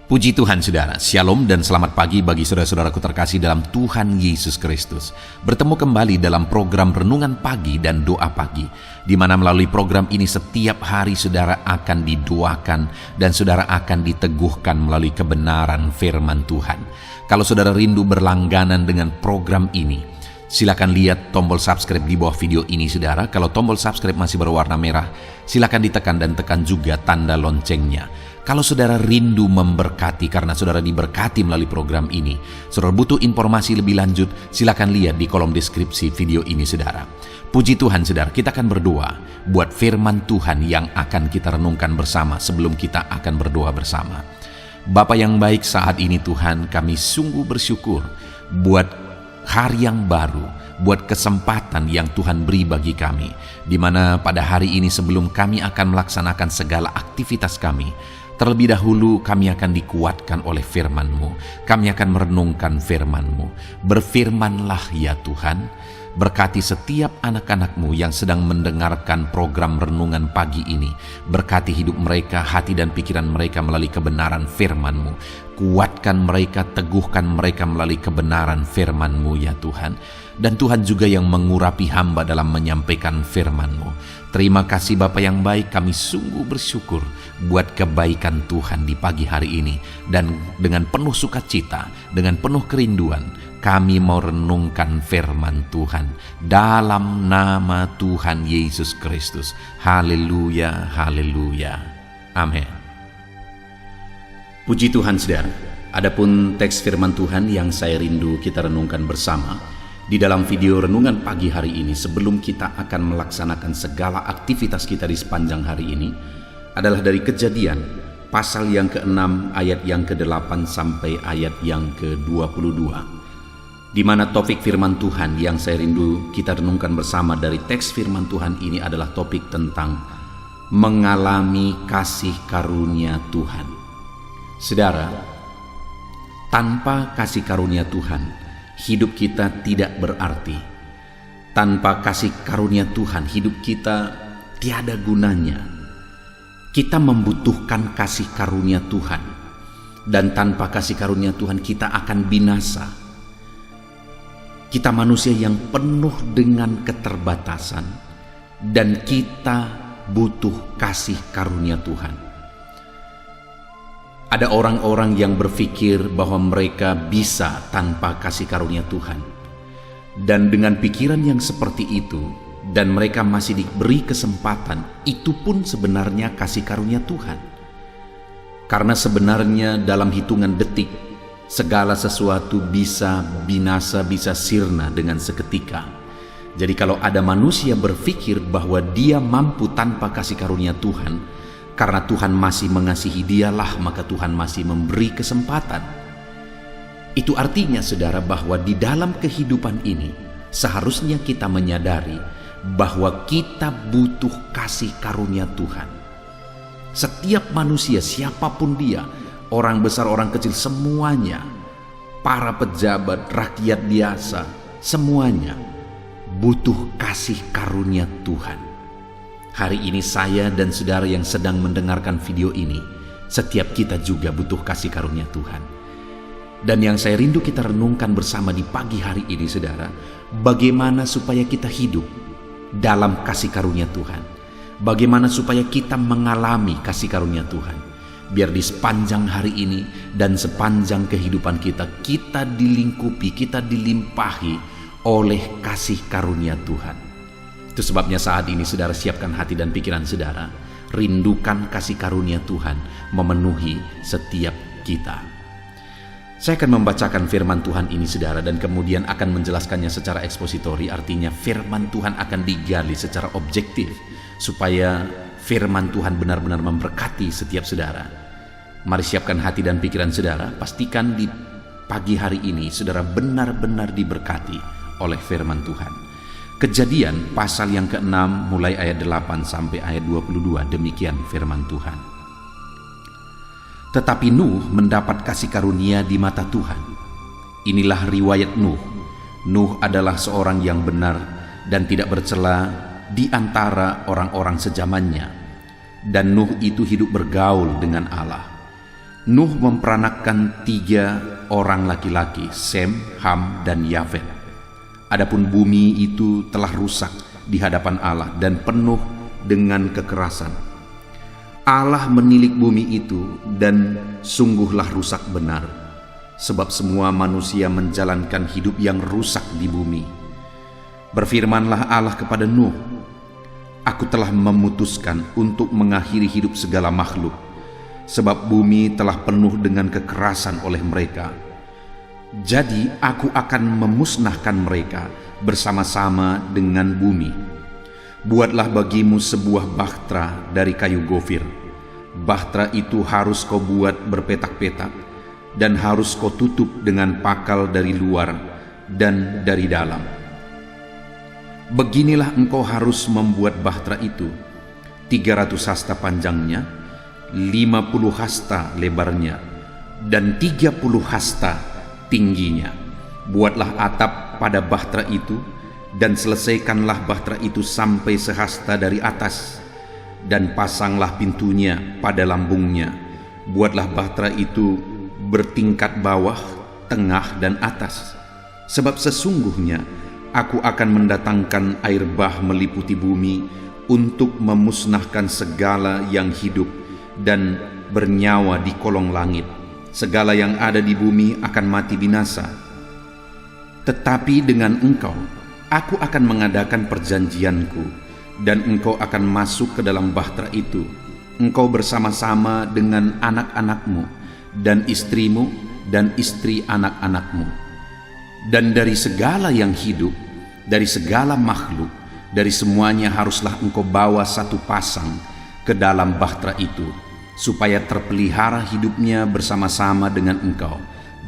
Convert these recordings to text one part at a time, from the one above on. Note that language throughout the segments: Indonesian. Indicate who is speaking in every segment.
Speaker 1: Puji Tuhan saudara, Shalom dan selamat pagi bagi saudara-saudaraku terkasih dalam Tuhan Yesus Kristus. Bertemu kembali dalam program Renungan Pagi dan Doa Pagi, di mana melalui program ini setiap hari saudara akan didoakan dan saudara akan diteguhkan melalui kebenaran firman Tuhan. Kalau saudara rindu berlangganan dengan program ini, silakan lihat tombol subscribe di bawah video ini saudara. Kalau tombol subscribe masih berwarna merah, silakan ditekan dan tekan juga tanda loncengnya. Kalau saudara rindu memberkati karena saudara diberkati melalui program ini, saudara butuh informasi lebih lanjut, silakan lihat di kolom deskripsi video ini saudara. Puji Tuhan saudara, kita akan berdoa buat firman Tuhan yang akan kita renungkan bersama sebelum kita akan berdoa bersama. Bapa yang baik, saat ini Tuhan kami sungguh bersyukur buat hari yang baru, buat kesempatan yang Tuhan beri bagi kami, di mana pada hari ini sebelum kami akan melaksanakan segala aktivitas kami, terlebih dahulu kami akan dikuatkan oleh firman-Mu. Kami akan merenungkan firman-Mu. Berfirmanlah ya Tuhan, berkati setiap anak-anak-Mu yang sedang mendengarkan program Renungan Pagi ini. Berkati hidup mereka, hati dan pikiran mereka melalui kebenaran firman-Mu. Kuatkan mereka, teguhkan mereka melalui kebenaran firman-Mu ya Tuhan. Dan Tuhan juga yang mengurapi hamba dalam menyampaikan firman-Mu. Terima kasih Bapa yang baik, kami sungguh bersyukur buat kebaikan Tuhan di pagi hari ini. Dan dengan penuh sukacita, dengan penuh kerinduan, kami mau renungkan firman Tuhan dalam nama Tuhan Yesus Kristus. Haleluya, haleluya. Amin. Puji Tuhan saudara, adapun teks firman Tuhan yang saya rindu kita renungkan bersama di dalam video renungan pagi hari ini, sebelum kita akan melaksanakan segala aktivitas kita di sepanjang hari ini, adalah dari Kejadian pasal yang ke-6 ayat yang ke-8 sampai ayat yang ke-22, di mana topik firman Tuhan yang saya rindu kita renungkan bersama dari teks firman Tuhan ini adalah topik tentang mengalami kasih karunia Tuhan. Saudara, tanpa kasih karunia Tuhan, hidup kita tidak berarti. Tanpa kasih karunia Tuhan, hidup kita tiada gunanya. Kita membutuhkan kasih karunia Tuhan, dan tanpa kasih karunia Tuhan kita akan binasa. Kita manusia yang penuh dengan keterbatasan, dan kita butuh kasih karunia Tuhan. Ada orang-orang yang berpikir bahwa mereka bisa tanpa kasih karunia Tuhan. Dan dengan pikiran yang seperti itu, dan mereka masih diberi kesempatan, itu pun sebenarnya kasih karunia Tuhan. Karena sebenarnya dalam hitungan detik, segala sesuatu bisa binasa, bisa sirna dengan seketika. Jadi kalau ada manusia berpikir bahwa dia mampu tanpa kasih karunia Tuhan, karena Tuhan masih mengasihi dialah, maka Tuhan masih memberi kesempatan. Itu artinya saudara bahwa di dalam kehidupan ini seharusnya kita menyadari bahwa kita butuh kasih karunia Tuhan. Setiap manusia, siapapun dia, orang besar, orang kecil, semuanya, para pejabat, rakyat biasa, semuanya butuh kasih karunia Tuhan. Hari ini saya dan saudara yang sedang mendengarkan video ini, setiap kita juga butuh kasih karunia Tuhan. Dan yang saya rindu kita renungkan bersama di pagi hari ini saudara, bagaimana supaya kita hidup dalam kasih karunia Tuhan. Bagaimana supaya kita mengalami kasih karunia Tuhan. Biar di sepanjang hari ini dan sepanjang kehidupan kita, kita dilingkupi, kita dilimpahi oleh kasih karunia Tuhan. Itu sebabnya saat ini saudara siapkan hati dan pikiran saudara, rindukan kasih karunia Tuhan memenuhi setiap kita. Saya akan membacakan firman Tuhan ini saudara, dan kemudian akan menjelaskannya secara ekspositori. Artinya firman Tuhan akan digali secara objektif supaya firman Tuhan benar-benar memberkati setiap saudara. Mari siapkan hati dan pikiran saudara, pastikan di pagi hari ini saudara benar-benar diberkati oleh firman Tuhan. Kejadian pasal yang ke-6 mulai ayat 8 sampai ayat 22, demikian firman Tuhan. Tetapi Nuh mendapat kasih karunia di mata Tuhan. Inilah riwayat Nuh. Nuh adalah seorang yang benar dan tidak bercela di antara orang-orang sejamannya. Dan Nuh itu hidup bergaul dengan Allah. Nuh memperanakkan 3 orang laki-laki, Sem, Ham, dan Yafet. Adapun bumi itu telah rusak di hadapan Allah dan penuh dengan kekerasan. Allah menilik bumi itu dan sungguhlah rusak benar, sebab semua manusia menjalankan hidup yang rusak di bumi. Berfirmanlah Allah kepada Nuh, "Aku telah memutuskan untuk mengakhiri hidup segala makhluk, sebab bumi telah penuh dengan kekerasan oleh mereka. Jadi aku akan memusnahkan mereka bersama-sama dengan bumi. Buatlah bagimu sebuah bahtera dari kayu gofir. Bahtera itu harus kau buat berpetak-petak, dan harus kau tutup dengan pakal dari luar dan dari dalam. Beginilah engkau harus membuat bahtera itu: 300 hasta panjangnya, 50 hasta lebarnya, dan 30 hasta tingginya. Buatlah atap pada bahtera itu, dan selesaikanlah bahtera itu sampai sehasta dari atas, dan pasanglah pintunya pada lambungnya. Buatlah bahtera itu bertingkat bawah, tengah, dan atas. Sebab sesungguhnya aku akan mendatangkan air bah meliputi bumi untuk memusnahkan segala yang hidup dan bernyawa di kolong langit. Segala yang ada di bumi akan mati binasa. Tetapi dengan engkau aku akan mengadakan perjanjianku, dan engkau akan masuk ke dalam bahtera itu, engkau bersama-sama dengan anak-anakmu, dan istrimu, dan istri anak-anakmu. Dan dari segala yang hidup, dari segala makhluk, dari semuanya haruslah engkau bawa 1 pasang ke dalam bahtera itu, supaya terpelihara hidupnya bersama-sama dengan engkau.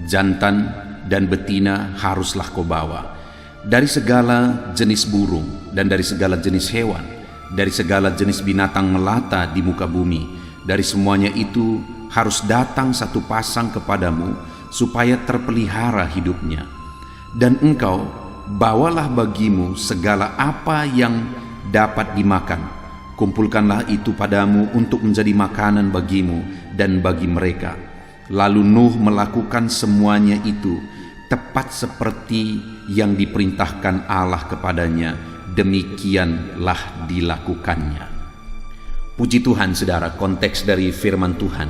Speaker 1: Jantan dan betina haruslah kau bawa. Dari segala jenis burung dan dari segala jenis hewan, dari segala jenis binatang melata di muka bumi, dari semuanya itu harus datang 1 pasang kepadamu, supaya terpelihara hidupnya. Dan engkau bawalah bagimu segala apa yang dapat dimakan. Kumpulkanlah itu padamu untuk menjadi makanan bagimu dan bagi mereka." Lalu Nuh melakukan semuanya itu tepat seperti yang diperintahkan Allah kepadanya, demikianlah dilakukannya. Puji Tuhan, saudara, konteks dari firman Tuhan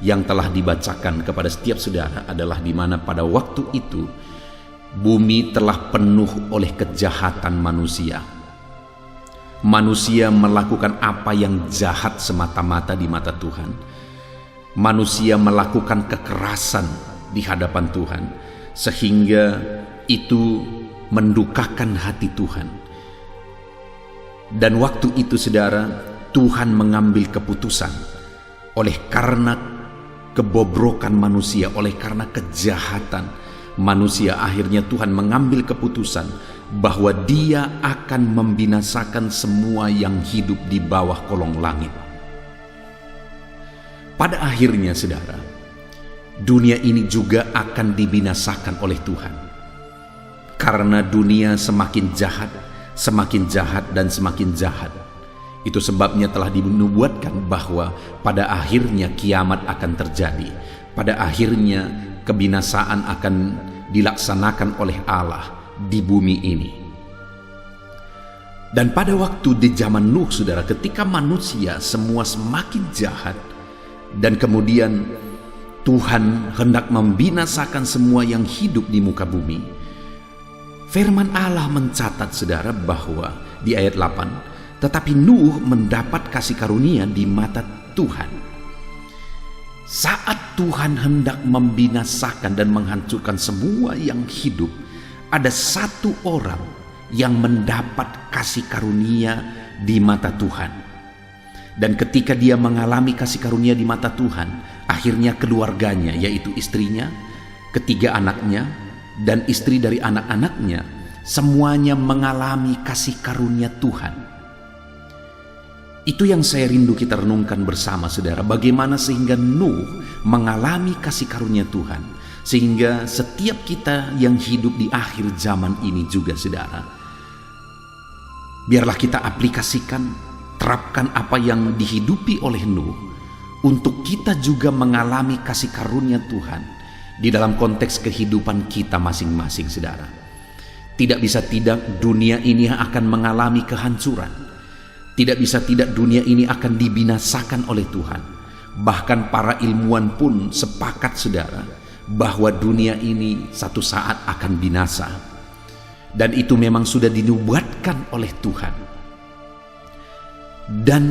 Speaker 1: yang telah dibacakan kepada setiap saudara adalah di mana pada waktu itu bumi telah penuh oleh kejahatan manusia. Manusia melakukan apa yang jahat semata-mata di mata Tuhan. Manusia melakukan kekerasan di hadapan Tuhan, sehingga itu mendukakan hati Tuhan. Dan waktu itu, saudara, Tuhan mengambil keputusan oleh karena kebobrokan manusia, oleh karena kejahatan manusia. Akhirnya Tuhan mengambil keputusan bahwa Dia akan membinasakan semua yang hidup di bawah kolong langit. Pada akhirnya, saudara, dunia ini juga akan dibinasakan oleh Tuhan. Karena dunia semakin jahat, dan semakin jahat. Itu sebabnya telah dinubuatkan bahwa pada akhirnya kiamat akan terjadi. Pada akhirnya kebinasaan akan dilaksanakan oleh Allah di bumi ini. Dan pada waktu di zaman Nuh, saudara, ketika manusia semua semakin jahat, dan kemudian Tuhan hendak membinasakan semua yang hidup di muka bumi, firman Allah mencatat, saudara, bahwa di ayat 8, tetapi Nuh mendapat kasih karunia di mata Tuhan. Saat Tuhan hendak membinasakan dan menghancurkan semua yang hidup, ada 1 orang yang mendapat kasih karunia di mata Tuhan. Dan ketika dia mengalami kasih karunia di mata Tuhan, akhirnya keluarganya, yaitu istrinya, 3 anaknya, dan istri dari anak-anaknya, semuanya mengalami kasih karunia Tuhan. Itu yang saya rindu kita renungkan bersama, saudara. Bagaimana sehingga Nuh mengalami kasih karunia Tuhan, sehingga setiap kita yang hidup di akhir zaman ini juga, saudara, biarlah kita aplikasikan, terapkan apa yang dihidupi oleh Nuh untuk kita juga mengalami kasih karunia Tuhan di dalam konteks kehidupan kita masing-masing, saudara. Tidak bisa tidak dunia ini akan mengalami kehancuran. Tidak bisa tidak dunia ini akan dibinasakan oleh Tuhan. Bahkan para ilmuwan pun sepakat, saudara, bahwa dunia ini satu saat akan binasa. Dan itu memang sudah dinubuatkan oleh Tuhan. Dan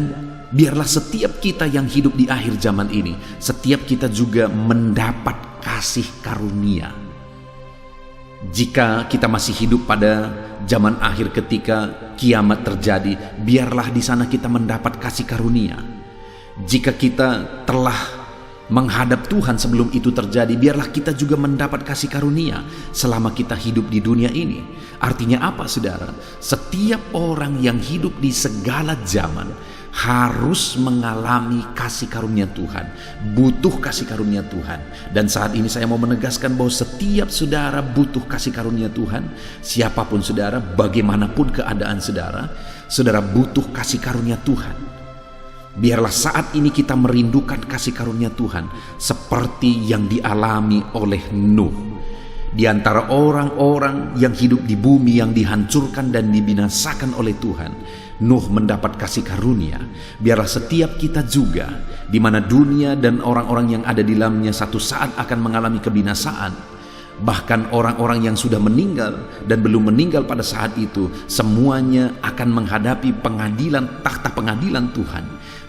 Speaker 1: biarlah setiap kita yang hidup di akhir zaman ini, setiap kita juga mendapat kasih karunia. Jika kita masih hidup pada zaman akhir ketika kiamat terjadi, biarlah di sana kita mendapat kasih karunia. Jika kita telah menghadap Tuhan sebelum itu terjadi, biarlah kita juga mendapat kasih karunia selama kita hidup di dunia ini. Artinya apa, saudara? Setiap orang yang hidup di segala zaman harus mengalami kasih karunia Tuhan, butuh kasih karunia Tuhan. Dan saat ini saya mau menegaskan bahwa setiap saudara butuh kasih karunia Tuhan. Siapapun saudara, bagaimanapun keadaan saudara, saudara butuh kasih karunia Tuhan. Biarlah saat ini kita merindukan kasih karunia Tuhan seperti yang dialami oleh Nuh. Di antara orang-orang yang hidup di bumi yang dihancurkan dan dibinasakan oleh Tuhan, Nuh mendapat kasih karunia. Biarlah setiap kita juga, di mana dunia dan orang-orang yang ada di dalamnya satu saat akan mengalami kebinasaan. Bahkan orang-orang yang sudah meninggal dan belum meninggal pada saat itu, semuanya akan menghadapi tahta pengadilan Tuhan.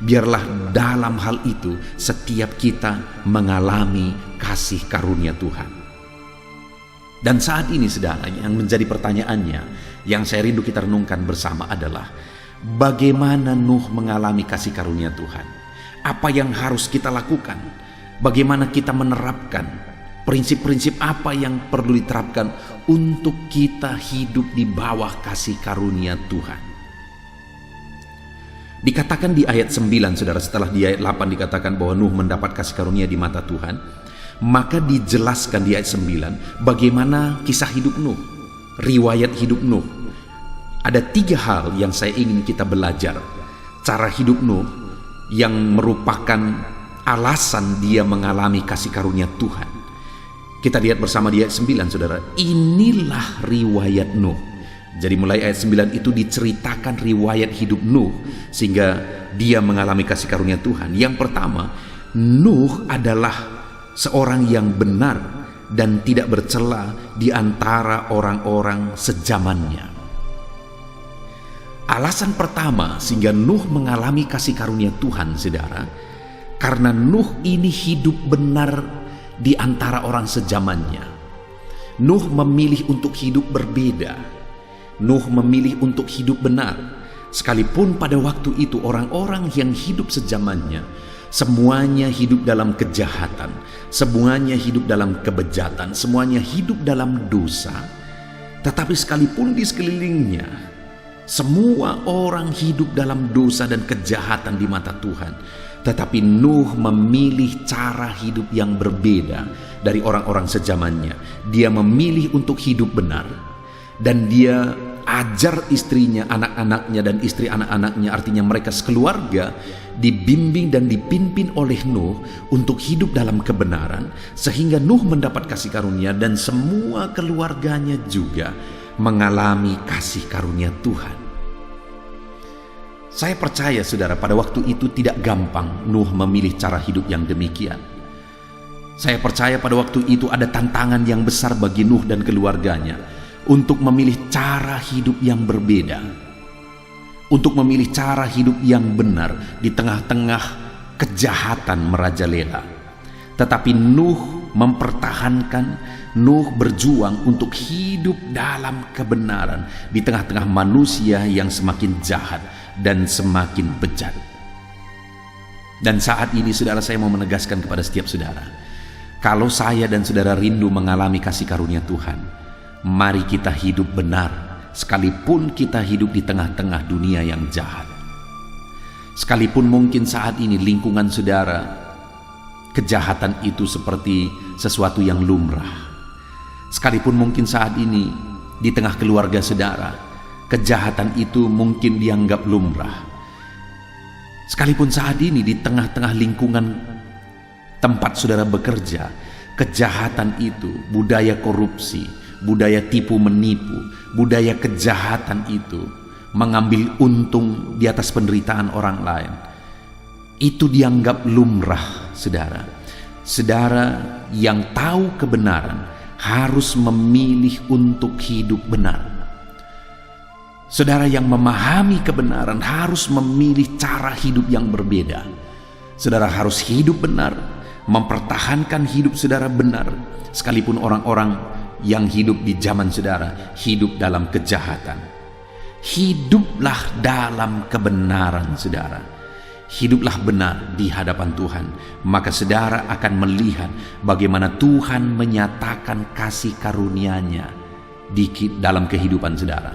Speaker 1: Biarlah dalam hal itu setiap kita mengalami kasih karunia Tuhan. Dan saat ini, saudara, yang menjadi pertanyaannya, yang saya rindu kita renungkan bersama adalah bagaimana Nuh mengalami kasih karunia Tuhan? Apa yang harus kita lakukan? Bagaimana kita menerapkan prinsip-prinsip apa yang perlu diterapkan untuk kita hidup di bawah kasih karunia Tuhan? Dikatakan di ayat 9, saudara, setelah di ayat 8 dikatakan bahwa Nuh mendapat kasih karunia di mata Tuhan, maka dijelaskan di ayat 9 bagaimana kisah hidup Nuh, riwayat hidup Nuh. Ada 3 hal yang saya ingin kita belajar. Cara hidup Nuh yang merupakan alasan dia mengalami kasih karunia Tuhan. Kita lihat bersama di ayat 9, saudara. Inilah riwayat Nuh. Jadi mulai ayat 9 itu diceritakan riwayat hidup Nuh sehingga dia mengalami kasih karunia Tuhan. Yang pertama, Nuh adalah seorang yang benar dan tidak bercela di antara orang-orang sezamannya. Alasan pertama sehingga Nuh mengalami kasih karunia Tuhan, saudara, karena Nuh ini hidup benar di antara orang sezamannya. Nuh memilih untuk hidup berbeda. Nuh memilih untuk hidup benar. Sekalipun pada waktu itu orang-orang yang hidup sezamannya semuanya hidup dalam kejahatan, semuanya hidup dalam kebejatan, semuanya hidup dalam dosa. Tetapi sekalipun di sekelilingnya semua orang hidup dalam dosa dan kejahatan di mata Tuhan, tetapi Nuh memilih cara hidup yang berbeda dari orang-orang sezamannya. Dia memilih untuk hidup benar, dan dia ajar istrinya, anak-anaknya, dan istri anak-anaknya, artinya mereka sekeluarga, dibimbing dan dipimpin oleh Nuh untuk hidup dalam kebenaran, sehingga Nuh mendapat kasih karunia dan semua keluarganya juga mengalami kasih karunia Tuhan. Saya percaya, saudara, pada waktu itu tidak gampang Nuh memilih cara hidup yang demikian. Saya percaya pada waktu itu ada tantangan yang besar bagi Nuh dan keluarganya untuk memilih cara hidup yang berbeda, untuk memilih cara hidup yang benar di tengah-tengah kejahatan merajalela. Tetapi Nuh mempertahankan, Nuh berjuang untuk hidup dalam kebenaran di tengah-tengah manusia yang semakin jahat dan semakin bejat. Dan saat ini, saudara, saya mau menegaskan kepada setiap saudara, kalau saya dan saudara rindu mengalami kasih karunia Tuhan, mari kita hidup benar, sekalipun kita hidup di tengah-tengah dunia yang jahat. Sekalipun mungkin saat ini lingkungan saudara, kejahatan itu seperti sesuatu yang lumrah. Sekalipun mungkin saat ini di tengah keluarga saudara, kejahatan itu mungkin dianggap lumrah. Sekalipun saat ini di tengah-tengah lingkungan tempat saudara bekerja, kejahatan itu, budaya korupsi, budaya tipu menipu, budaya kejahatan itu mengambil untung di atas penderitaan orang lain, itu dianggap lumrah, saudara. Saudara yang tahu kebenaran harus memilih untuk hidup benar. Saudara yang memahami kebenaran harus memilih cara hidup yang berbeda. Saudara harus hidup benar, mempertahankan hidup saudara benar, sekalipun orang-orang yang hidup di zaman saudara hidup dalam kejahatan. Hiduplah dalam kebenaran, saudara. Hiduplah benar di hadapan Tuhan, maka saudara akan melihat bagaimana Tuhan menyatakan kasih karunia-Nya dalam kehidupan saudara.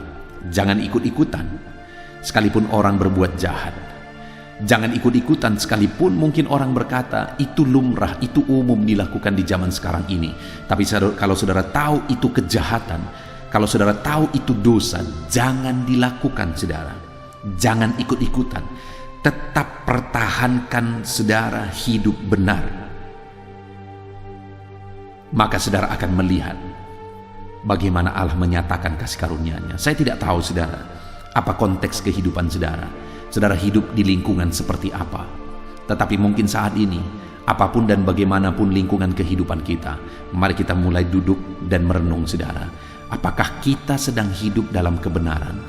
Speaker 1: Jangan ikut-ikutan sekalipun orang berbuat jahat. Jangan ikut-ikutan sekalipun mungkin orang berkata itu lumrah, itu umum dilakukan di zaman sekarang ini. Tapi kalau saudara tahu itu kejahatan, kalau saudara tahu itu dosa, jangan dilakukan, saudara. Jangan ikut-ikutan. Tetap pertahankan saudara hidup benar. Maka saudara akan melihat bagaimana Allah menyatakan kasih karunia-Nya. Saya tidak tahu, saudara, apa konteks kehidupan saudara. Saudara hidup di lingkungan seperti apa. Tetapi mungkin saat ini, apapun dan bagaimanapun lingkungan kehidupan kita, mari kita mulai duduk dan merenung, saudara. Apakah kita sedang hidup dalam kebenaran?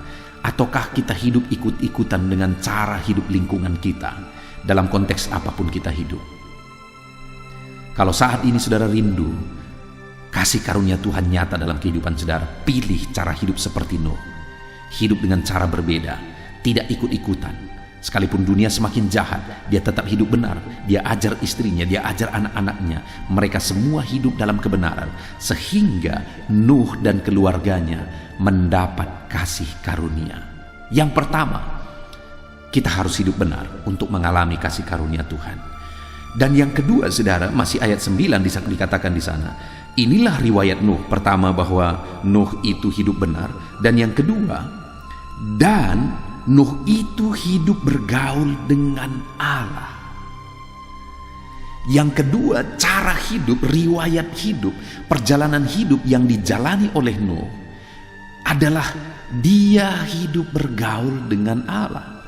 Speaker 1: Ataukah kita hidup ikut-ikutan dengan cara hidup lingkungan kita, dalam konteks apapun kita hidup? Kalau saat ini saudara rindu kasih karunia Tuhan nyata dalam kehidupan saudara, pilih cara hidup seperti Nuh. Hidup dengan cara berbeda, tidak ikut-ikutan. Sekalipun dunia semakin jahat, dia tetap hidup benar. Dia ajar istrinya, dia ajar anak-anaknya. Mereka semua hidup dalam kebenaran, sehingga Nuh dan keluarganya mendapat kasih karunia. Yang pertama, kita harus hidup benar untuk mengalami kasih karunia Tuhan. Dan yang kedua, saudara, masih ayat 9 dikatakan di sana. Inilah riwayat Nuh. Pertama, bahwa Nuh itu hidup benar. Dan yang kedua, dan Nuh itu hidup bergaul dengan Allah. Yang kedua, cara hidup, riwayat hidup, perjalanan hidup yang dijalani oleh Nuh adalah dia hidup bergaul dengan Allah.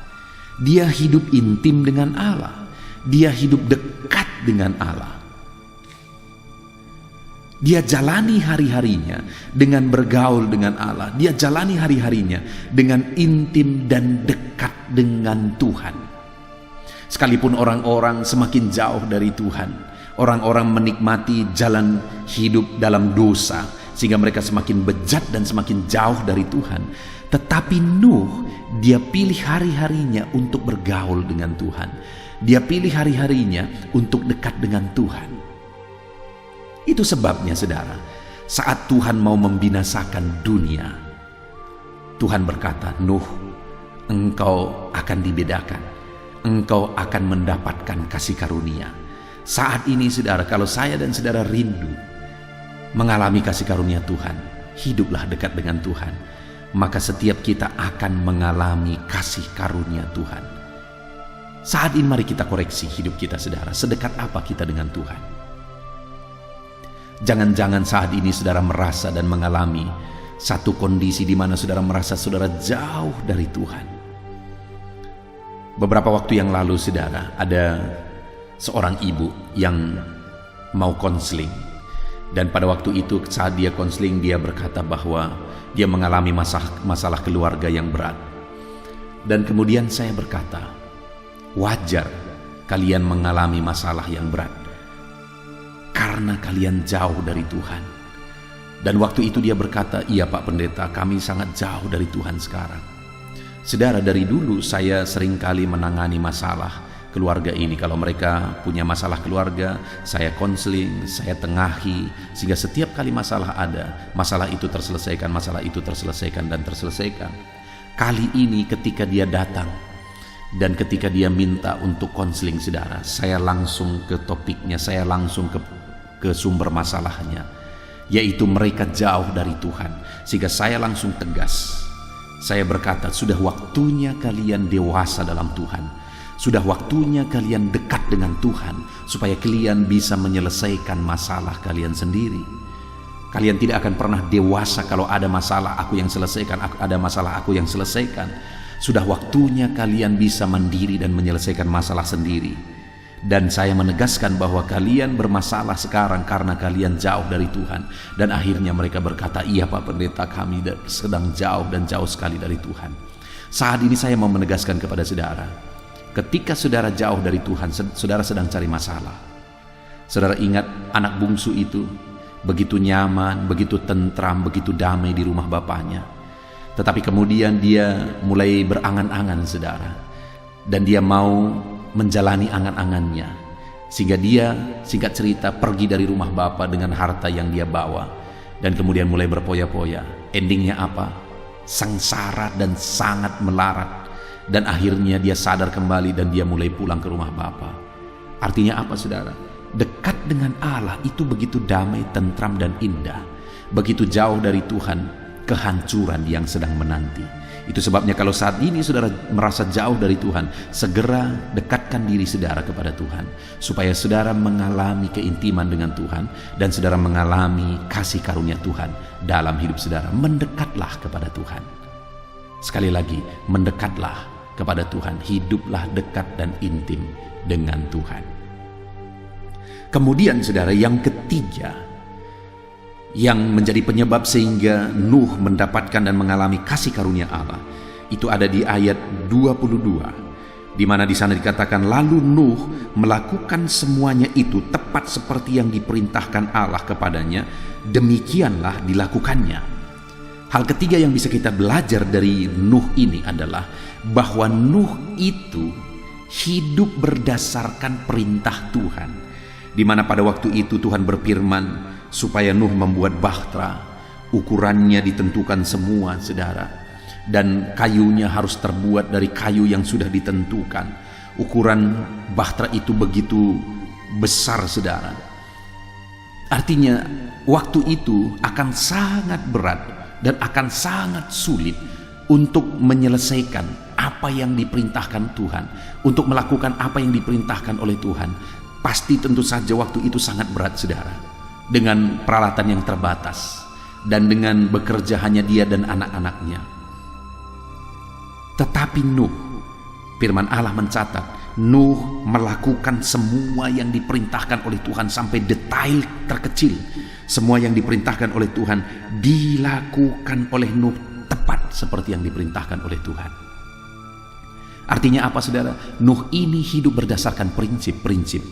Speaker 1: Dia hidup intim dengan Allah. Dia hidup dekat dengan Allah. Dia jalani hari-harinya dengan bergaul dengan Allah. Dia jalani hari-harinya dengan intim dan dekat dengan Tuhan. Sekalipun orang-orang semakin jauh dari Tuhan, orang-orang menikmati jalan hidup dalam dosa, sehingga mereka semakin bejat dan semakin jauh dari Tuhan. Tetapi Nuh, dia pilih hari-harinya untuk bergaul dengan Tuhan. Dia pilih hari-harinya untuk dekat dengan Tuhan. Itu sebabnya, saudara, saat Tuhan mau membinasakan dunia, Tuhan berkata, Nuh, engkau akan dibedakan, engkau akan mendapatkan kasih karunia. Saat ini, saudara, kalau saya dan saudara rindu mengalami kasih karunia Tuhan, hiduplah dekat dengan Tuhan, maka setiap kita akan mengalami kasih karunia Tuhan. Saat ini mari kita koreksi hidup kita, saudara. Sedekat apa kita dengan Tuhan? Jangan-jangan saat ini saudara merasa dan mengalami satu kondisi di mana saudara merasa saudara jauh dari Tuhan. Beberapa waktu yang lalu, saudara, ada seorang ibu yang mau konseling. Dan pada waktu itu saat dia konseling, dia berkata bahwa dia mengalami masalah keluarga yang berat. Dan kemudian saya berkata, wajar kalian mengalami masalah yang berat, karena kalian jauh dari Tuhan. Dan waktu itu dia berkata, iya Pak Pendeta, kami sangat jauh dari Tuhan sekarang. Saudara, dari dulu saya seringkali menangani masalah keluarga ini. Kalau mereka punya masalah keluarga, saya konseling, saya tengahi, sehingga setiap kali masalah ada, masalah itu terselesaikan, masalah itu terselesaikan dan terselesaikan. Kali ini ketika dia datang dan ketika dia minta untuk konseling, saudara, saya langsung ke topiknya, saya langsung ke sumber masalahnya, yaitu mereka jauh dari Tuhan. Sehingga saya langsung tegas. Saya berkata, sudah waktunya kalian dewasa dalam Tuhan. Sudah waktunya kalian dekat dengan Tuhan, supaya kalian bisa menyelesaikan masalah kalian sendiri. Kalian tidak akan pernah dewasa kalau ada masalah aku yang selesaikan, ada masalah aku yang selesaikan. Sudah waktunya kalian bisa mandiri dan menyelesaikan masalah sendiri. Dan saya menegaskan bahwa kalian bermasalah sekarang karena kalian jauh dari Tuhan. Dan akhirnya mereka berkata, iya Pak Pendeta, kami sedang jauh dan jauh sekali dari Tuhan. Saat ini saya mau menegaskan kepada saudara, ketika saudara jauh dari Tuhan, saudara sedang cari masalah. Saudara ingat anak bungsu itu begitu nyaman, begitu tentram, begitu damai di rumah bapaknya. Tetapi kemudian dia mulai berangan-angan saudara, dan dia mau menjalani angan-angannya, sehingga dia, singkat cerita, pergi dari rumah bapa dengan harta yang dia bawa, dan kemudian mulai berpoya-poya. Endingnya apa? Sengsara dan sangat melarat, dan akhirnya dia sadar kembali dan dia mulai pulang ke rumah bapa. Artinya apa saudara? Dekat dengan Allah itu begitu damai, tentram dan indah. Begitu jauh dari Tuhan, kehancuran yang sedang menanti. Itu sebabnya kalau saat ini saudara merasa jauh dari Tuhan, segera dekatkan diri saudara kepada Tuhan, supaya saudara mengalami keintiman dengan Tuhan, dan saudara mengalami kasih karunia Tuhan dalam hidup saudara. Mendekatlah kepada Tuhan. Sekali lagi, mendekatlah kepada Tuhan. Hiduplah dekat dan intim dengan Tuhan. Kemudian saudara, yang ketiga yang menjadi penyebab sehingga Nuh mendapatkan dan mengalami kasih karunia Allah, itu ada di ayat 22, di mana di sana dikatakan, lalu Nuh melakukan semuanya itu tepat seperti yang diperintahkan Allah kepadanya, demikianlah dilakukannya. Hal ketiga yang bisa kita belajar dari Nuh ini adalah bahwa Nuh itu hidup berdasarkan perintah Tuhan, di mana pada waktu itu Tuhan berfirman supaya Nuh membuat bahtera. Ukurannya ditentukan semua saudara, dan kayunya harus terbuat dari kayu yang sudah ditentukan. Ukuran bahtera itu begitu besar saudara. Artinya waktu itu akan sangat berat dan akan sangat sulit untuk menyelesaikan apa yang diperintahkan Tuhan, untuk melakukan apa yang diperintahkan oleh Tuhan. Pasti tentu saja waktu itu sangat berat saudara, dengan peralatan yang terbatas, dan dengan bekerja hanya dia dan anak-anaknya. Tetapi Nuh, firman Allah mencatat, Nuh melakukan semua yang diperintahkan oleh Tuhan sampai detail terkecil. Semua yang diperintahkan oleh Tuhan dilakukan oleh Nuh tepat seperti yang diperintahkan oleh Tuhan. Artinya apa saudara? Nuh ini hidup berdasarkan prinsip-prinsip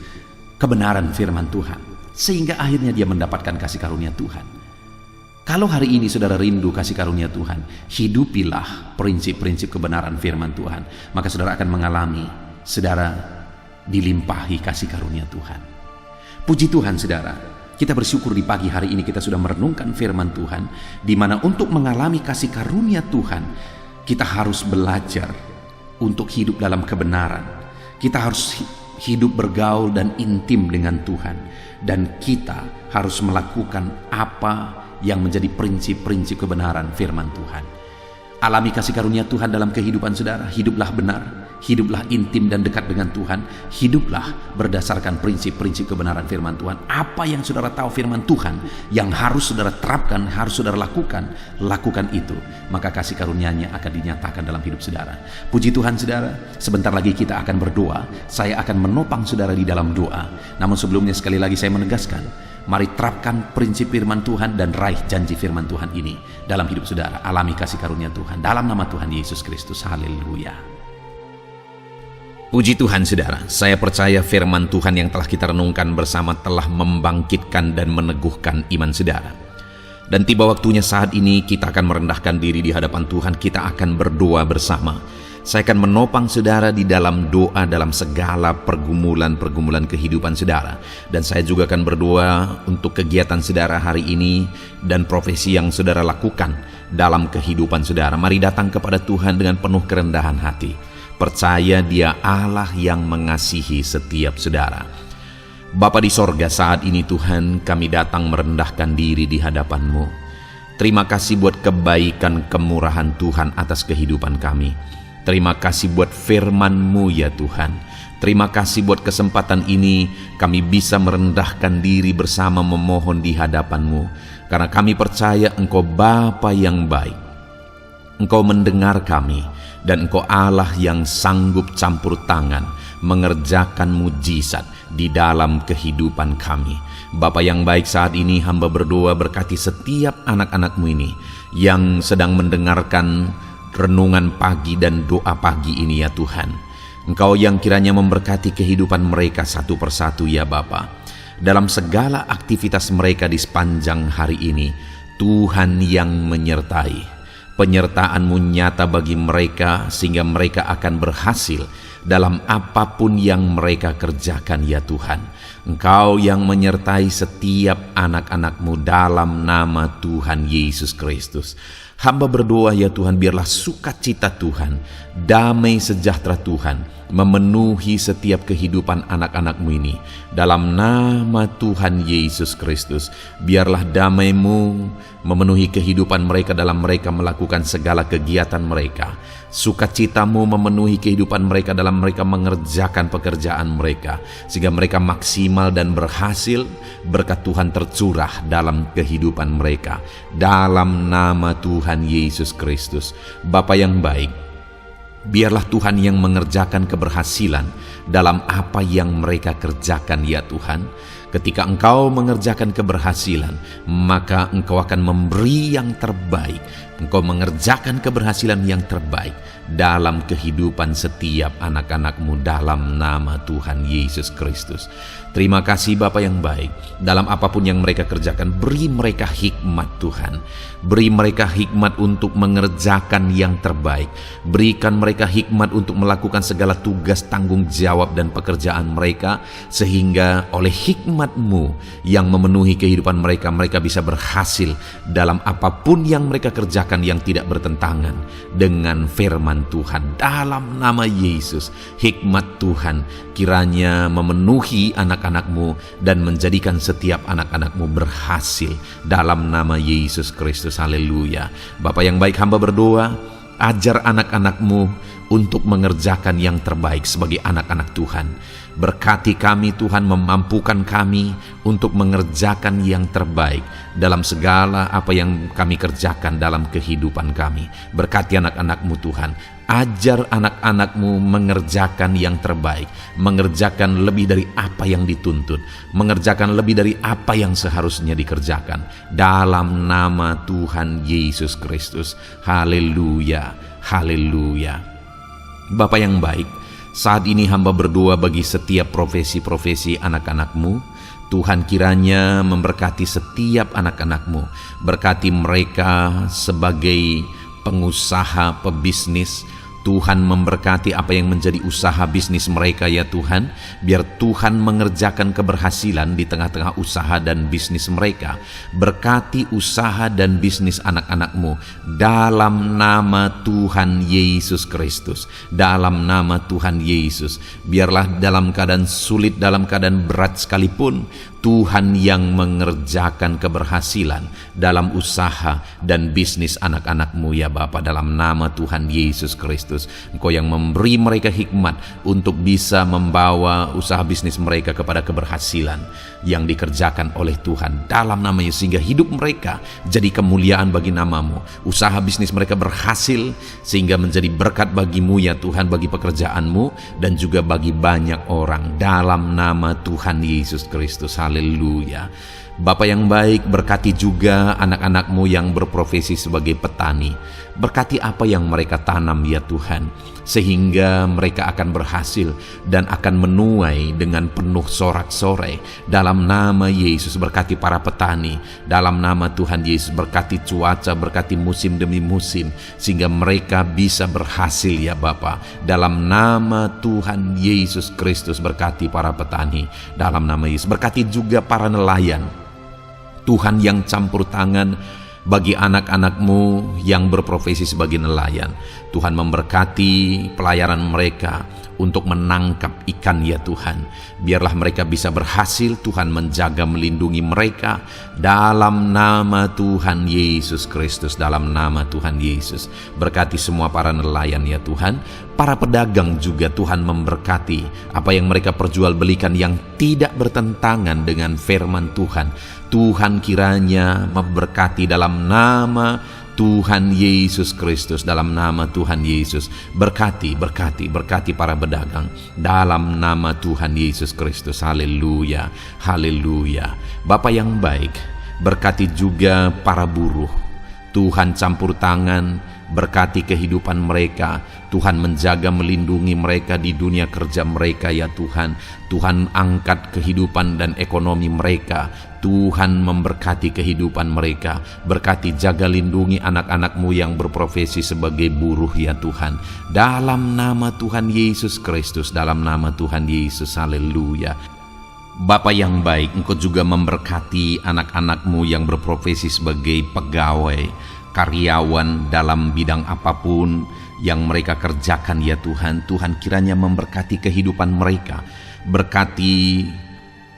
Speaker 1: kebenaran firman Tuhan, sehingga akhirnya dia mendapatkan kasih karunia Tuhan. Kalau hari ini saudara rindu kasih karunia Tuhan, hidupilah prinsip-prinsip kebenaran firman Tuhan, maka saudara akan mengalami saudara dilimpahi kasih karunia Tuhan. Puji Tuhan saudara, kita bersyukur di pagi hari ini kita sudah merenungkan firman Tuhan, di mana untuk mengalami kasih karunia Tuhan kita harus belajar untuk hidup dalam kebenaran. Kita harus hidup bergaul dan intim dengan Tuhan, dan kita harus melakukan apa yang menjadi prinsip-prinsip kebenaran firman Tuhan. Alami kasih karunia Tuhan dalam kehidupan saudara. Hiduplah benar, hiduplah intim dan dekat dengan Tuhan. Hiduplah berdasarkan prinsip-prinsip kebenaran firman Tuhan. Apa yang saudara tahu firman Tuhan yang harus saudara terapkan, harus saudara lakukan, lakukan itu, maka kasih karunia-Nya akan dinyatakan dalam hidup saudara. Puji Tuhan saudara, sebentar lagi kita akan berdoa. Saya akan menopang saudara di dalam doa. Namun sebelumnya sekali lagi saya menegaskan, mari terapkan prinsip firman Tuhan dan raih janji firman Tuhan ini dalam hidup saudara. Alami kasih karunia Tuhan dalam nama Tuhan Yesus Kristus. Haleluya. Puji Tuhan saudara, saya percaya firman Tuhan yang telah kita renungkan bersama telah membangkitkan dan meneguhkan iman saudara. Dan tiba waktunya saat ini kita akan merendahkan diri di hadapan Tuhan. Kita akan berdoa bersama. Saya akan menopang saudara di dalam doa dalam segala pergumulan-pergumulan kehidupan saudara. Dan saya juga akan berdoa untuk kegiatan saudara hari ini dan profesi yang saudara lakukan dalam kehidupan saudara. Mari datang kepada Tuhan dengan penuh kerendahan hati. Percaya Dia Allah yang mengasihi setiap saudara. Bapa di sorga, saat ini Tuhan kami datang merendahkan diri di hadapan-Mu. Terima kasih buat kebaikan kemurahan Tuhan atas kehidupan kami. Terima kasih buat firman-Mu ya Tuhan. Terima kasih buat kesempatan ini kami bisa merendahkan diri bersama memohon di hadapan-Mu. Karena kami percaya Engkau Bapa yang baik. Engkau mendengar kami dan Engkau Allah yang sanggup campur tangan mengerjakan mujizat di dalam kehidupan kami. Bapa yang baik, saat ini hamba berdoa berkati setiap anak-anak-Mu ini yang sedang mendengarkan renungan pagi dan doa pagi ini ya Tuhan. Engkau yang kiranya memberkati kehidupan mereka satu persatu ya Bapa. Dalam segala aktivitas mereka di sepanjang hari ini, Tuhan yang menyertai. Penyertaan-Mu nyata bagi mereka sehingga mereka akan berhasil dalam apapun yang mereka kerjakan ya Tuhan. Engkau yang menyertai setiap anak-anak-Mu dalam nama Tuhan Yesus Kristus. Hamba berdoa ya Tuhan, biarlah sukacita Tuhan, damai sejahtera Tuhan memenuhi setiap kehidupan anak-anak-Mu ini. Dalam nama Tuhan Yesus Kristus, biarlah damai-Mu memenuhi kehidupan mereka dalam mereka melakukan segala kegiatan mereka. Sukacita-Mu memenuhi kehidupan mereka dalam mereka mengerjakan pekerjaan mereka, sehingga mereka maksimal dan berhasil. Berkat Tuhan tercurah dalam kehidupan mereka. Dalam nama Tuhan Yesus Kristus. Bapa yang baik, biarlah Tuhan yang mengerjakan keberhasilan dalam apa yang mereka kerjakan ya Tuhan. Ketika Engkau mengerjakan keberhasilan, maka Engkau akan memberi yang terbaik. Engkau mengerjakan keberhasilan yang terbaik dalam kehidupan setiap anak-anak-Mu dalam nama Tuhan Yesus Kristus. Terima kasih Bapa yang baik. Dalam apapun yang mereka kerjakan, beri mereka hikmat Tuhan. Beri mereka hikmat untuk mengerjakan yang terbaik. Berikan mereka hikmat untuk melakukan segala tugas, tanggung jawab dan pekerjaan mereka, sehingga oleh hikmat-Mu yang memenuhi kehidupan mereka, mereka bisa berhasil dalam apapun yang mereka kerjakan yang tidak bertentangan dengan firman Tuhan. Dalam nama Yesus, hikmat Tuhan kiranya memenuhi anak-anak-Mu dan menjadikan setiap anak-anak-Mu berhasil dalam nama Yesus Kristus. Haleluya. Bapa yang baik, hamba berdoa, ajar anak-anak-Mu untuk mengerjakan yang terbaik sebagai anak-anak Tuhan. Berkati kami Tuhan, memampukan kami untuk mengerjakan yang terbaik dalam segala apa yang kami kerjakan dalam kehidupan kami. Berkati anak-anak-Mu Tuhan. Ajar anak-anak-Mu mengerjakan yang terbaik, mengerjakan lebih dari apa yang dituntut, mengerjakan lebih dari apa yang seharusnya dikerjakan. Dalam nama Tuhan Yesus Kristus. Haleluya, haleluya. Bapa yang baik, saat ini hamba berdoa bagi setiap profesi-profesi anak-anak-Mu. Tuhan kiranya memberkati setiap anak-anak-Mu. Berkati mereka sebagai pengusaha, pebisnis. Tuhan memberkati apa yang menjadi usaha bisnis mereka ya Tuhan. Biar Tuhan mengerjakan keberhasilan di tengah-tengah usaha dan bisnis mereka. Berkati usaha dan bisnis anak-anak-Mu dalam nama Tuhan Yesus Kristus. Dalam nama Tuhan Yesus. Biarlah dalam keadaan sulit, dalam keadaan berat sekalipun, Tuhan yang mengerjakan keberhasilan dalam usaha dan bisnis anak-anak-Mu ya Bapa, dalam nama Tuhan Yesus Kristus. Engkau yang memberi mereka hikmat untuk bisa membawa usaha bisnis mereka kepada keberhasilan yang dikerjakan oleh Tuhan dalam nama Yesus, sehingga hidup mereka jadi kemuliaan bagi nama-Mu. Usaha bisnis mereka berhasil sehingga menjadi berkat bagi-Mu ya Tuhan, bagi pekerjaan-Mu dan juga bagi banyak orang dalam nama Tuhan Yesus Kristus. Haleluya. Bapa yang baik, berkati juga anak-anak-Mu yang berprofesi sebagai petani. Berkati apa yang mereka tanam ya Tuhan, sehingga mereka akan berhasil dan akan menuai dengan penuh sorak-sorai. Dalam nama Yesus, berkati para petani. Dalam nama Tuhan Yesus, berkati cuaca, berkati musim demi musim, sehingga mereka bisa berhasil ya Bapa. Dalam nama Tuhan Yesus Kristus, berkati para petani. Dalam nama Yesus, berkati juga para nelayan. Tuhan yang campur tangan Bagi anak-anak-Mu yang berprofesi sebagai nelayan, Tuhan memberkati pelayaran mereka untuk menangkap ikan ya Tuhan. Biarlah mereka bisa berhasil, Tuhan menjaga melindungi mereka dalam nama Tuhan Yesus Kristus, dalam nama Tuhan Yesus. Berkati semua para nelayan ya Tuhan. Para pedagang juga Tuhan memberkati apa yang mereka perjualbelikan yang tidak bertentangan dengan firman Tuhan. Tuhan kiranya memberkati dalam nama Tuhan Yesus Kristus, dalam nama Tuhan Yesus. Berkati para pedagang dalam nama Tuhan Yesus Kristus. Haleluya, haleluya. Bapa yang baik, berkati juga para buruh. Tuhan campur tangan, berkati kehidupan mereka. Tuhan menjaga melindungi mereka di dunia kerja mereka ya Tuhan. Tuhan angkat kehidupan dan ekonomi mereka. Tuhan memberkati kehidupan mereka. Berkati, jaga, lindungi anak-anak-Mu yang berprofesi sebagai buruh ya Tuhan. Dalam nama Tuhan Yesus Kristus, dalam nama Tuhan Yesus. Haleluya. Bapa yang baik, Engkau juga memberkati anak-anak-Mu yang berprofesi sebagai pegawai, karyawan dalam bidang apapun yang mereka kerjakan ya Tuhan. Tuhan kiranya memberkati kehidupan mereka. Berkati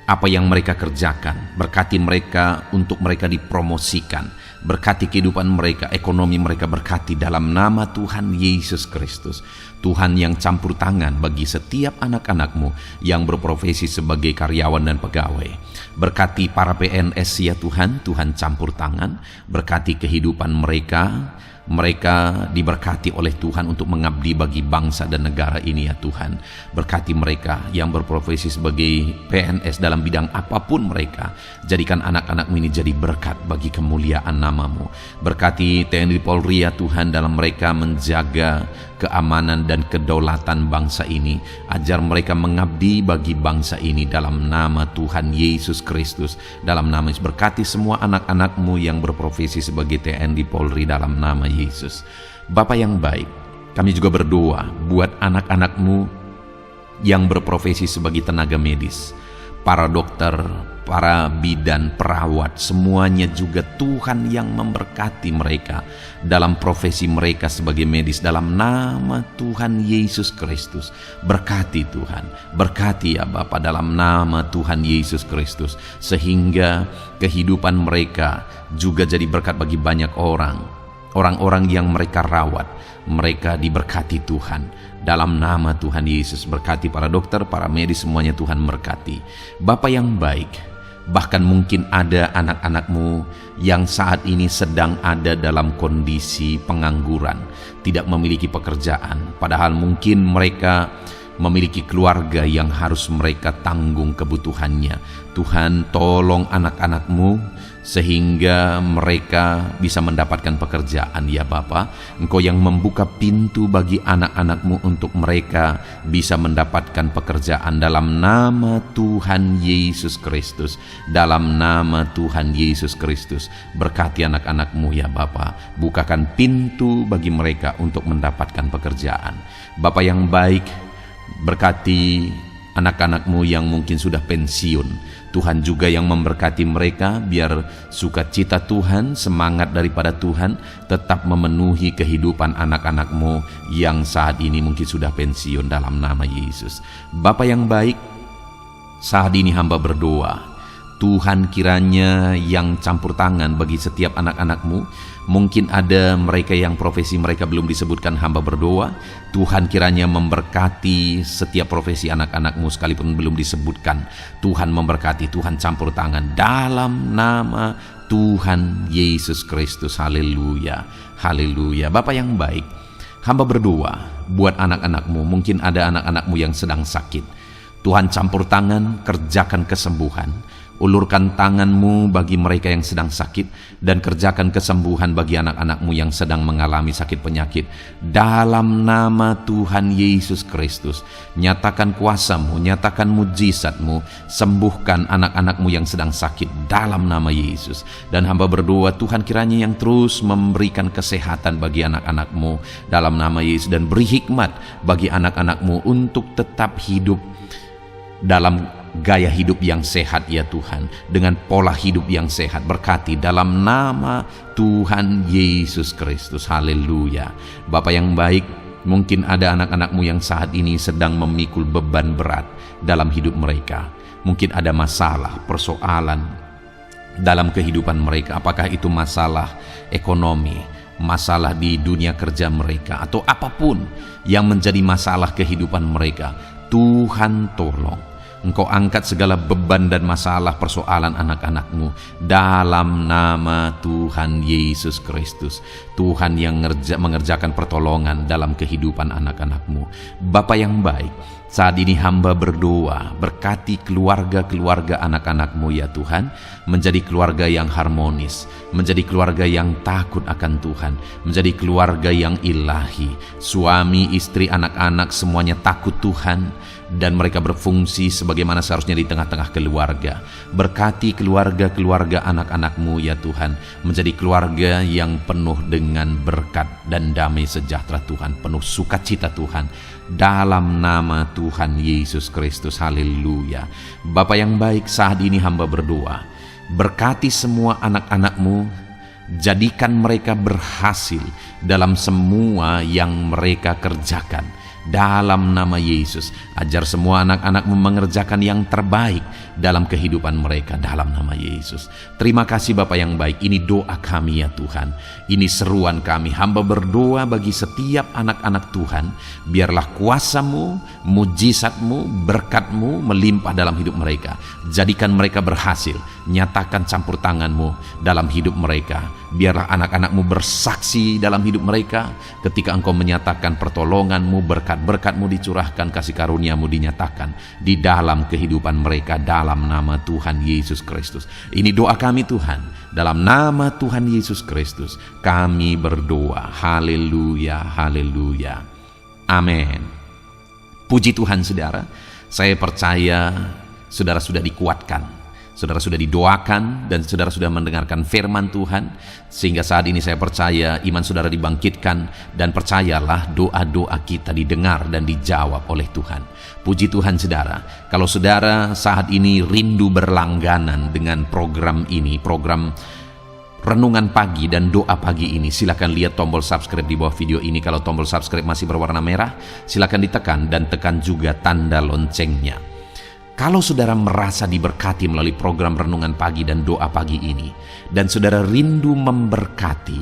Speaker 1: apa yang mereka kerjakan. Berkati mereka untuk mereka dipromosikan. Berkati kehidupan mereka, ekonomi mereka, berkati dalam nama Tuhan Yesus Kristus. Tuhan yang campur tangan bagi setiap anak-anak-Mu yang berprofesi sebagai karyawan dan pegawai. Berkati para PNS ya Tuhan, Tuhan campur tangan. Berkati kehidupan mereka. Mereka diberkati oleh Tuhan untuk mengabdi bagi bangsa dan negara ini ya Tuhan. Berkati mereka yang berprofesi sebagai PNS dalam bidang apapun mereka. Jadikan anak-anak-Mu ini jadi berkat bagi kemuliaan nama-Mu. Berkati TNI Polri ya Tuhan dalam mereka menjaga keamanan dan kedaulatan bangsa ini. Ajar mereka mengabdi bagi bangsa ini dalam nama Tuhan Yesus Kristus. Dalam nama Yesus, berkati semua anak-anak-Mu yang berprofesi sebagai TNI Polri dalam nama Yesus. Bapa yang baik, kami juga berdoa buat anak-anak-Mu yang berprofesi sebagai tenaga medis, para dokter, para bidan, perawat, semuanya juga Tuhan yang memberkati mereka dalam profesi mereka sebagai medis dalam nama Tuhan Yesus Kristus. Berkati Tuhan, berkati ya Bapa dalam nama Tuhan Yesus Kristus, sehingga kehidupan mereka juga jadi berkat bagi banyak orang-orang yang mereka rawat. Mereka diberkati Tuhan dalam nama Tuhan Yesus. Berkati para dokter, para medis, semuanya Tuhan berkati. Bapa yang baik, bahkan mungkin ada anak-anak-Mu yang saat ini sedang ada dalam kondisi pengangguran, tidak memiliki pekerjaan, padahal mungkin mereka memiliki keluarga yang harus mereka tanggung kebutuhannya. Tuhan, tolong anak-anak-Mu sehingga mereka bisa mendapatkan pekerjaan ya Bapa. Engkau yang membuka pintu bagi anak-anak-Mu untuk mereka bisa mendapatkan pekerjaan dalam nama Tuhan Yesus Kristus. Dalam nama Tuhan Yesus Kristus, berkati anak-anak-Mu ya Bapa. Bukakan pintu bagi mereka untuk mendapatkan pekerjaan. Bapa yang baik, berkati anak-anak-Mu yang mungkin sudah pensiun. Tuhan juga yang memberkati mereka, biar sukacita Tuhan, semangat daripada Tuhan tetap memenuhi kehidupan anak-anak-Mu yang saat ini mungkin sudah pensiun dalam nama Yesus. Bapa yang baik, saat ini hamba berdoa, Tuhan kiranya yang campur tangan bagi setiap anak-anak-Mu. Mungkin ada mereka yang profesi mereka belum disebutkan, hamba berdoa Tuhan kiranya memberkati setiap profesi anak-anak-Mu sekalipun belum disebutkan. Tuhan memberkati, Tuhan campur tangan dalam nama Tuhan Yesus Kristus. Haleluya, haleluya. Bapa yang baik, hamba berdoa buat anak-anak-Mu. Mungkin ada anak-anak-Mu yang sedang sakit. Tuhan campur tangan, kerjakan kesembuhan. Ulurkan tangan-Mu bagi mereka yang sedang sakit, dan kerjakan kesembuhan bagi anak-anak-Mu yang sedang mengalami sakit penyakit. Dalam nama Tuhan Yesus Kristus, nyatakan kuasa-Mu, nyatakan mujizat-Mu, sembuhkan anak-anak-Mu yang sedang sakit dalam nama Yesus. Dan hamba berdoa Tuhan kiranya yang terus memberikan kesehatan bagi anak-anak-Mu dalam nama Yesus, dan beri hikmat bagi anak-anak-Mu untuk tetap hidup dalam gaya hidup yang sehat ya Tuhan, dengan pola hidup yang sehat. Berkati dalam nama Tuhan Yesus Kristus. Haleluya. Bapa yang baik, mungkin ada anak-anak-Mu yang saat ini sedang memikul beban berat dalam hidup mereka. Mungkin ada masalah, persoalan dalam kehidupan mereka. Apakah itu masalah ekonomi, masalah di dunia kerja mereka, atau apapun yang menjadi masalah kehidupan mereka. Tuhan tolong Engkau angkat segala beban dan masalah persoalan anak-anak-Mu dalam nama Tuhan Yesus Kristus. Tuhan yang mengerjakan pertolongan dalam kehidupan anak-anak-Mu. Bapa yang baik, saat ini hamba berdoa, berkati keluarga-keluarga anak-anak-Mu ya Tuhan, menjadi keluarga yang harmonis, menjadi keluarga yang takut akan Tuhan, menjadi keluarga yang ilahi. Suami, istri, anak-anak semuanya takut Tuhan, dan mereka berfungsi sebagaimana seharusnya di tengah-tengah keluarga. Berkati keluarga-keluarga anak-anak-Mu ya Tuhan, menjadi keluarga yang penuh dengan berkat dan damai sejahtera Tuhan, penuh sukacita Tuhan, dalam nama Tuhan Yesus Kristus. Haleluya. Bapa yang baik, saat ini hamba berdoa, berkati semua anak-anak-Mu, jadikan mereka berhasil dalam semua yang mereka kerjakan. Dalam nama Yesus, ajar semua anak-anak-Mu mengerjakan yang terbaik dalam kehidupan mereka dalam nama Yesus. Terima kasih Bapa yang baik. Ini doa kami ya Tuhan. Ini seruan kami. Hamba berdoa bagi setiap anak-anak Tuhan. Biarlah kuasa-Mu, mujizat-Mu, berkat-Mu melimpah dalam hidup mereka. Jadikan mereka berhasil. Nyatakan campur tangan-Mu dalam hidup mereka. Biarlah anak-anak-Mu bersaksi dalam hidup mereka ketika Engkau menyatakan pertolongan-Mu, berkat-berkat-Mu dicurahkan, kasih karunia-Mu dinyatakan di dalam kehidupan mereka dalam nama Tuhan Yesus Kristus. Ini doa kami Tuhan, dalam nama Tuhan Yesus Kristus kami berdoa. Haleluya, haleluya, amin. Puji Tuhan saudara, saya percaya saudara sudah dikuatkan, saudara sudah didoakan, dan saudara sudah mendengarkan firman Tuhan, sehingga saat ini saya percaya iman saudara dibangkitkan, dan percayalah doa-doa kita didengar dan dijawab oleh Tuhan. Puji Tuhan saudara. Kalau saudara saat ini rindu berlangganan dengan program ini, program Renungan Pagi dan Doa Pagi ini, silakan lihat tombol subscribe di bawah video ini. Kalau tombol subscribe masih berwarna merah, silakan ditekan, dan tekan juga tanda loncengnya. Kalau saudara merasa diberkati melalui program Renungan Pagi dan Doa Pagi ini, dan saudara rindu memberkati,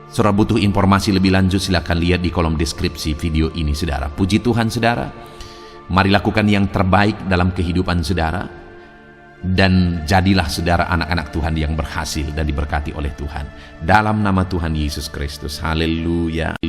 Speaker 1: saudara butuh informasi lebih lanjut, silakan lihat di kolom deskripsi video ini saudara. Puji Tuhan saudara, mari lakukan yang terbaik dalam kehidupan saudara, dan jadilah saudara anak-anak Tuhan yang berhasil dan diberkati oleh Tuhan. Dalam nama Tuhan Yesus Kristus. Haleluya.